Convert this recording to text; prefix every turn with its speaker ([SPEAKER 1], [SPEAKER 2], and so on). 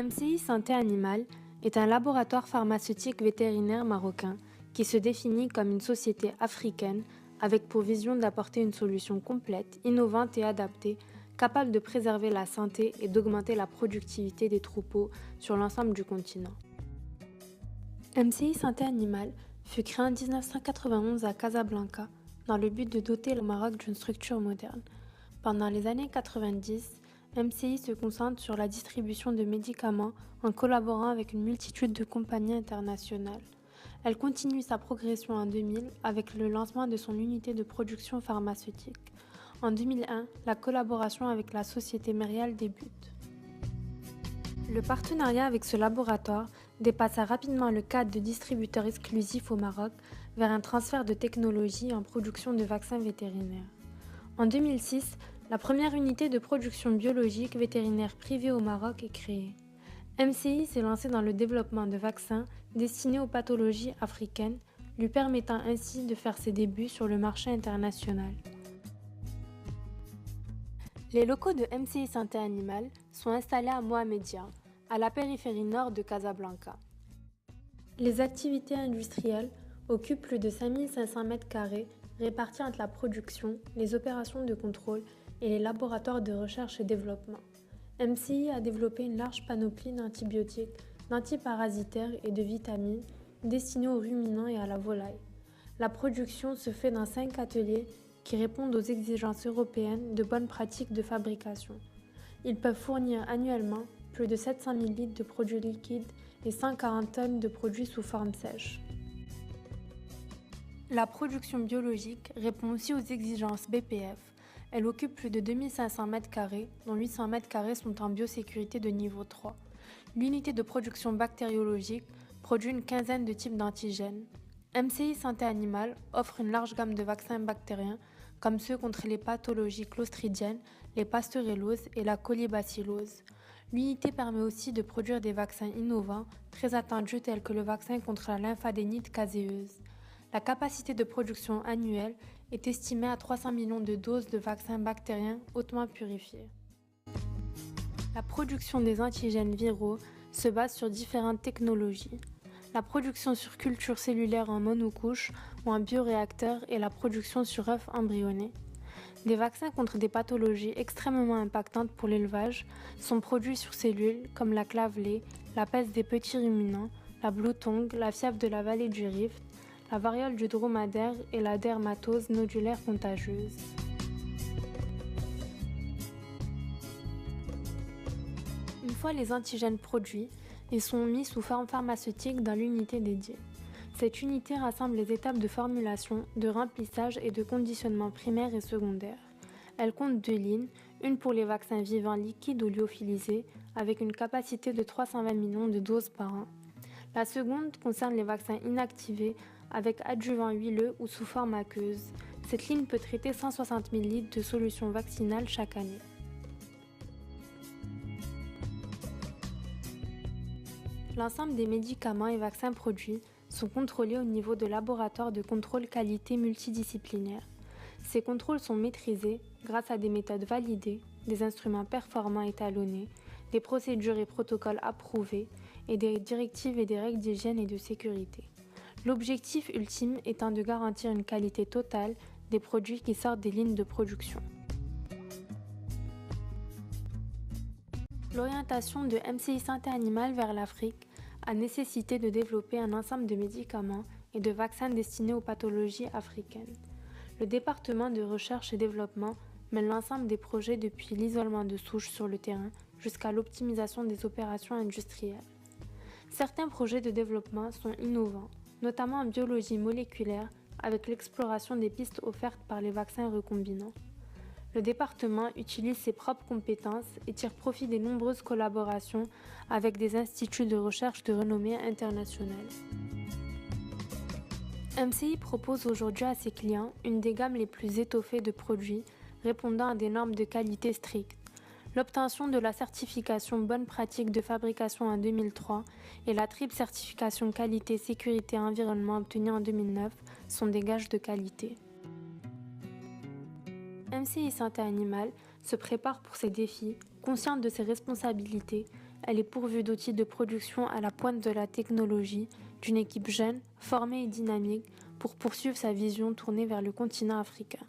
[SPEAKER 1] MCI Santé Animale est un laboratoire pharmaceutique vétérinaire marocain qui se définit comme une société africaine avec pour vision d'apporter une solution complète, innovante et adaptée, capable de préserver la santé et d'augmenter la productivité des troupeaux sur l'ensemble du continent. MCI Santé Animale fut créé en 1991 à Casablanca dans le but de doter le Maroc d'une structure moderne. Pendant les années 90, MCI se concentre sur la distribution de médicaments en collaborant avec une multitude de compagnies internationales. Elle continue sa progression en 2000 avec le lancement de son unité de production pharmaceutique. En 2001, la collaboration avec la société Merial débute. Le partenariat avec ce laboratoire dépassa rapidement le cadre de distributeur exclusif au Maroc vers un transfert de technologie en production de vaccins vétérinaires. En 2006, la première unité de production biologique vétérinaire privée au Maroc est créée. MCI s'est lancé dans le développement de vaccins destinés aux pathologies africaines, lui permettant ainsi de faire ses débuts sur le marché international. Les locaux de MCI Santé Animale sont installés à Mohamedia, à la périphérie nord de Casablanca. Les activités industrielles occupent plus de 5500 m² répartis entre la production, les opérations de contrôle et les laboratoires de recherche et développement. MCI a développé une large panoplie d'antibiotiques, d'antiparasitaires et de vitamines destinés aux ruminants et à la volaille. La production se fait dans 5 ateliers qui répondent aux exigences européennes de bonnes pratiques de fabrication. Ils peuvent fournir annuellement plus de 700 000 litres de produits liquides et 140 tonnes de produits sous forme sèche. La production biologique répond aussi aux exigences BPF. Elle occupe plus de 2500 m², dont 800 m² sont en biosécurité de niveau 3. L'unité de production bactériologique produit une quinzaine de types d'antigènes. MCI Santé Animale offre une large gamme de vaccins bactériens comme ceux contre les pathologies clostridiennes, les pasteurelloses et la colibacillose. L'unité permet aussi de produire des vaccins innovants, très attendus tels que le vaccin contre la lymphadénite caséeuse. La capacité de production annuelle est estimée à 300 millions de doses de vaccins bactériens hautement purifiés. La production des antigènes viraux se base sur différentes technologies. La production sur culture cellulaire en monocouche ou en bioréacteur et la production sur œufs embryonnés. Des vaccins contre des pathologies extrêmement impactantes pour l'élevage sont produits sur cellules comme la clavelée, la peste des petits ruminants, la bloutongue, la fièvre de la vallée du Rift, la variole du dromadaire et la dermatose nodulaire contagieuse. Une fois les antigènes produits, ils sont mis sous forme pharmaceutique dans l'unité dédiée. Cette unité rassemble les étapes de formulation, de remplissage et de conditionnement primaire et secondaire. Elle compte 2 lignes, une pour les vaccins vivants liquides ou lyophilisés, avec une capacité de 320 millions de doses par an. La seconde concerne les vaccins inactivés avec adjuvant huileux ou sous forme aqueuse. Cette ligne peut traiter 160 000 litres de solution vaccinale chaque année. L'ensemble des médicaments et vaccins produits sont contrôlés au niveau de laboratoires de contrôle qualité multidisciplinaires. Ces contrôles sont maîtrisés grâce à des méthodes validées, des instruments performants étalonnés, des procédures et protocoles approuvés et des directives et des règles d'hygiène et de sécurité. L'objectif ultime étant de garantir une qualité totale des produits qui sortent des lignes de production. L'orientation de MCI Santé Animale vers l'Afrique a nécessité de développer un ensemble de médicaments et de vaccins destinés aux pathologies africaines. Le département de recherche et développement mène l'ensemble des projets depuis l'isolement de souches sur le terrain jusqu'à l'optimisation des opérations industrielles. Certains projets de développement sont innovants, notamment en biologie moléculaire avec l'exploration des pistes offertes par les vaccins recombinants. Le département utilise ses propres compétences et tire profit des nombreuses collaborations avec des instituts de recherche de renommée internationale. MCI propose aujourd'hui à ses clients une des gammes les plus étoffées de produits répondant à des normes de qualité strictes. L'obtention de la certification Bonne pratique de fabrication en 2003 et la triple certification qualité, sécurité et environnement obtenue en 2009 sont des gages de qualité. MCI Santé Animale se prépare pour ces défis, consciente de ses responsabilités, elle est pourvue d'outils de production à la pointe de la technologie, d'une équipe jeune, formée et dynamique pour poursuivre sa vision tournée vers le continent africain.